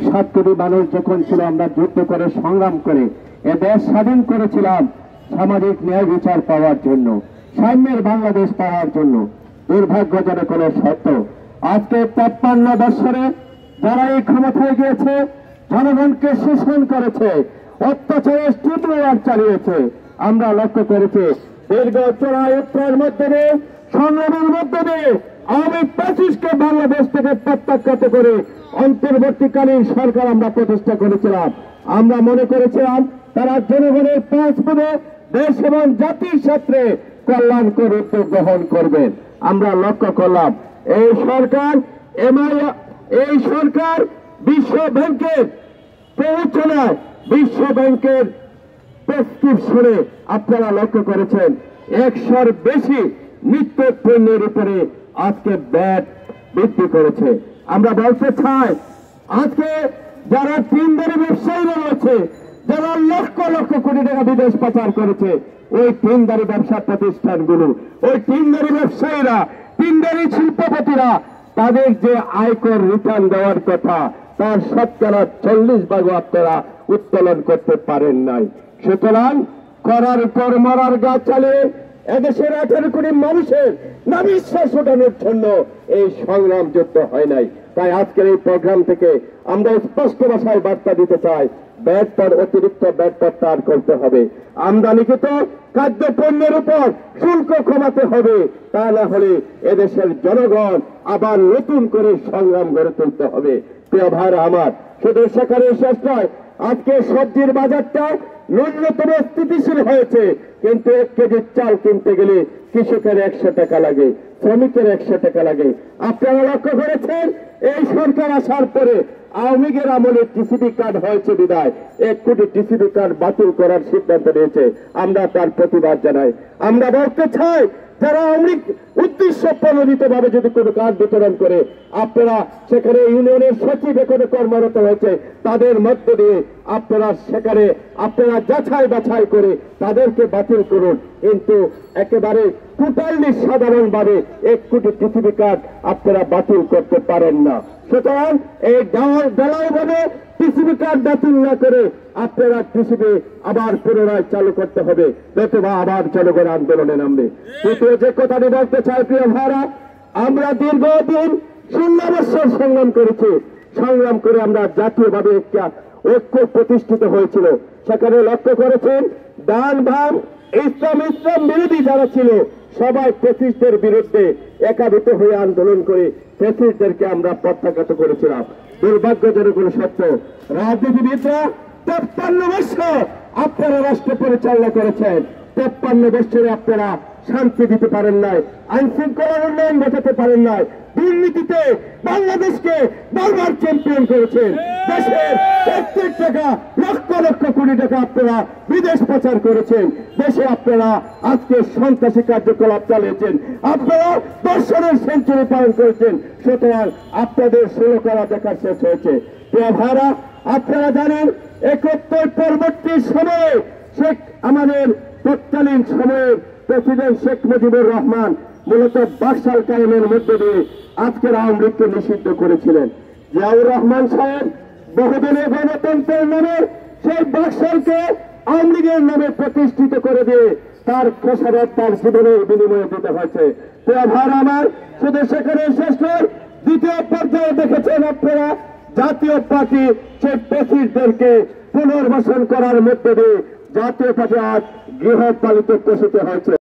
7 কোটি মানুষ যখন ছিল আমরা যুদ্ধ করে সংগ্রাম করে এ দেশ স্বাধীন করেছিলাম সামাজিক ন্যায় বিচার পাওয়ার জন্য, সাম্যের বাংলাদেশ পাওয়ার জন্য। দুর্ভাগ্যজনক কোনো সত্য আজকে 53 বৎসরে যারা এই ক্ষমতায় গিয়েছে, জনগণকে শোষণ করেছে, অত্যাচারের টিটুয়ার চালিয়েছে, আমরা লক্ষ্য করেছি দীর্ঘ চড়াই মধ্যে দিয়ে, সংগ্রামের মধ্যে দিয়ে আওয়ামী ফ্যাসিস্টকে বাংলাদেশ থেকে প্রত্যাখ্যাত করে অন্তর্বর্তীকালীন সরকার আমরা প্রতিষ্ঠা করেছিলাম। আমরা মনে করেছিলাম তারা জনগণের পাঁচ পদে দেশ এবং জাতির স্বার্থে কল্যাণকর উদ্যোগ গ্রহণ করবেন। আমরা লক্ষ্য করলাম এই সরকার বিশ্ব ব্যাংকের প্ররোচনায়, বিশ্ব ব্যাংকের প্রেসক্রিপশনে আপনারা লক্ষ্য করেছেন 100-র বেশি নিত্য পণ্যের উপরে আজকে ব্যাট বৃদ্ধি করেছে। আমরা বলতে চাই আজকে যারা টিন্ডারি ব্যবসায়ীরা রয়েছে, যারা লক্ষ লক্ষ কোটি টাকা বিদেশ পাচার করেছে, ওই টিন্ডারি ব্যবসা প্রতিষ্ঠানগুলো, ওই টিন্ডারি ব্যবসায়ীরা, টিন্ডারি শিল্পপতিরা তাদের যে আয়কর রিটার্ন দেওয়ার কথা তার 40% আপনারা উত্তোলন করতে পারেন নাই। সুতরাং করার পর মরার গা চালিয়ে এদেশের 18 কোটি মানুষের নাবিশ্বাস ওঠানোর জন্য এই সংগ্রাম যুদ্ধ হয় নাই। তাই আজকের এই প্রোগ্রাম থেকে আমরা স্পষ্ট ভাষায় বার্তা দিতে চাই, অতিরিক্ত ব্যাট প্রত্যাহার করতে হবে। আমদানিকৃত খাদ্য পণ্যের উপর শুল্ক কমাতে হবে, তা না হলে এদেশের জনগণ আবার নতুন করে সংগ্রাম গড়ে তুলতে হবে। প্রিয় ভাইরা আমার, শুধু সেখানে শেষ নয়, আজকে সবজির বাজারটা ন্যূনতম স্থিতিশীল হয়েছে, কিন্তু 1 কেজি চাল কিনতে গেলে কৃষকের 100 টাকা লাগে, শ্রমিকের 100 টাকা লাগে। আপনারা লক্ষ্য করেছেন এই সরকার আসার পরে আওয়ামী লীগের আমলে টিসিবি কার্ড হয়েছে বিদায় 1 কোটি টিসিবি কার্ড বাতিল করার সিদ্ধান্ত নিয়েছে। আমরা তার প্রতিবাদ জানাই। আমরা বলতে চাই যারা আওয়ামী লীগ উদ্দেশ্য প্রণোদিত ভাবে যদি কোনো কার্ড বিতরণ করে, আপনারা সেখানে ইউনিয়নের সচিব এখানে কর্মরত হয়েছে, তাদের মধ্য দিয়ে আপনারা যাচাই বাছাই করে তাদেরকে বাতিল করুন, কিন্তু একেবারে টোটালি সাধারণভাবে 1 কোটি টিসিবি কার্ড আপনারা বাতিল করতে পারেন না। সুতরাং এই দালালভাবে টিসিবি কার্ড বাতিল না করে আপনারা টিসিবি আবার পুনরায় চালু করতে হবে, নতুবা আবার জনগণ আন্দোলনে নামবে। তৃতীয় যে কথাটি বলতে চাই, প্রিয় ভাইরা, আমরা দীর্ঘদিন 16 বছর সংগ্রাম করেছি। সংগ্রাম করে আমরা জাতীয়ভাবে একটা ঐক্য প্রতিষ্ঠিত হয়েছিল। সেখানে লক্ষ্য করেছেন ডান বাম ইসলাম বিরোধী যারা ছিল সবাই ফ্যাসিস্টের বিরুদ্ধে একাভিত হয়ে আন্দোলন করে ফ্যাসিস্টদেরকে আমরা প্রত্যাখ্যাত করেছিলাম। দুর্ভাগ্যজনক সত্য, রাজনীতিবিদরা 53 বছর আপনারা রাষ্ট্র পরিচালনা করেছেন, 53 বছরে আপনারা শান্তি দিতে পারেন নাই, আইন শৃঙ্খলার উন্নয়ন ঘটাতে পারেন নাই, দুর্নীতিতে বাংলাদেশকে বারবার চ্যাম্পিয়ন করেছেন, দেশের প্রত্যেক টাকা লক্ষ লক্ষ কোটি টাকা আপনারা বিদেশ পাচার করেছেন, দেশে আপনারা আজকে সন্ত্রাসী কার্যকলাপ চালিয়েছেন, আপনারা দর্শনের সেঞ্চুরি পালন করেছেন। সুতরাং আপনাদের ষোলকলা দেখা শেষ হয়েছে। প্রিয় ভাইরা, আপনারা জানেন 71 পরবর্তী সময়ে আমাদের তৎকালীন সময়ের প্রেসিডেন্ট শেখ মুজিবুর রহমান মূলত বাকশাল কায়েমের মধ্যে দিয়ে আজকের আওয়ামী লীগকে নিষিদ্ধ করেছিলেন। জিয়াউর রহমান সাহেব বহুদিনের গণতন্ত্রের নামে সেই বাকশালকে আওয়ামী লীগের নামে প্রতিষ্ঠিত করে দিয়ে তার খেসারত তার জীবনের বিনিময়ে দিতে হয়েছে। প্রিয় ভাইরা আমার, শুধু সেখানে শেষ নয়, দ্বিতীয় পর্যায়ে দেখেছেন আপনারা জাতীয় পার্টি সেই প্রেসিডেন্টদেরকে পুনর্বাসন করার মধ্যে দিয়ে জাতীয় পার্টি আজ গৃহপালিত প্রসূত হয়েছে।